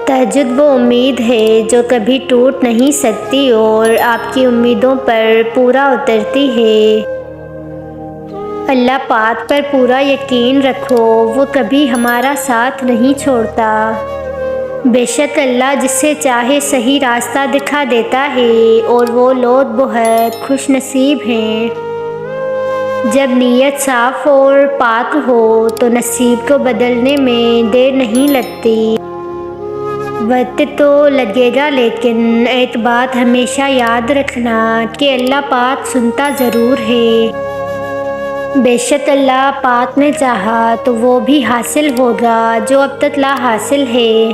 تہجد وہ امید ہے جو کبھی ٹوٹ نہیں سکتی اور آپ کی امیدوں پر پورا اترتی ہے۔ اللہ پاک پر پورا یقین رکھو، وہ کبھی ہمارا ساتھ نہیں چھوڑتا۔ بے شک اللہ جسے چاہے صحیح راستہ دکھا دیتا ہے اور وہ لوگ بہت خوش نصیب ہیں۔ جب نیت صاف اور پاک ہو تو نصیب کو بدلنے میں دیر نہیں لگتی۔ وقت تو لگے گا لیکن ایک بات ہمیشہ یاد رکھنا کہ اللہ پاک سنتا ضرور ہے۔ بے شک اللہ پاک نے چاہا تو وہ بھی حاصل ہوگا جو اب تک لا حاصل ہے۔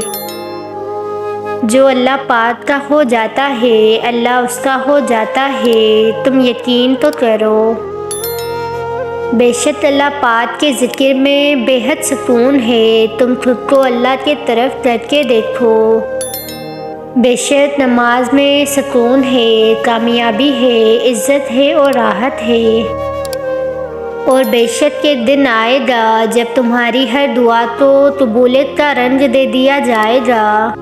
جو اللہ پاک کا ہو جاتا ہے اللہ اس کا ہو جاتا ہے، تم یقین تو کرو۔ بے شک اللہ پاک کے ذکر میں بے حد سکون ہے، تم خود کو اللہ کے طرف کر کے دیکھو۔ بے شک نماز میں سکون ہے، کامیابی ہے، عزت ہے اور راحت ہے۔ اور بے شک ایک دن آئے گا جب تمہاری ہر دعا کو قبولیت کا رنگ دے دیا جائے گا۔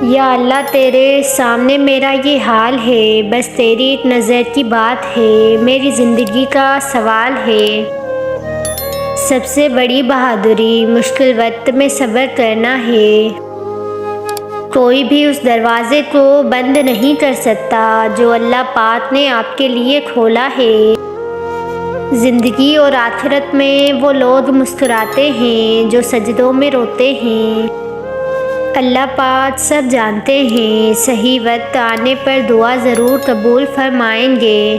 یا اللہ تیرے سامنے میرا یہ حال ہے، بس تیری ایک نظر کی بات ہے، میری زندگی کا سوال ہے۔ سب سے بڑی بہادری مشکل وقت میں صبر کرنا ہے۔ کوئی بھی اس دروازے کو بند نہیں کر سکتا جو اللہ پاک نے آپ کے لیے کھولا ہے۔ زندگی اور آخرت میں وہ لوگ مسکراتے ہیں جو سجدوں میں روتے ہیں۔ اللہ پاک سب جانتے ہیں، صحیح وقت آنے پر دعا ضرور قبول فرمائیں گے۔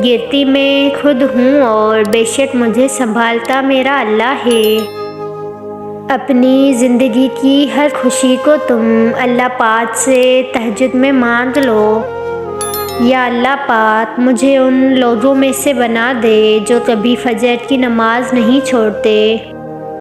گرتی میں خود ہوں اور بے شک مجھے سنبھالتا میرا اللہ ہے۔ اپنی زندگی کی ہر خوشی کو تم اللہ پاک سے تہجد میں مانگ لو۔ یا اللہ پاک مجھے ان لوگوں میں سے بنا دے جو کبھی فجر کی نماز نہیں چھوڑتے۔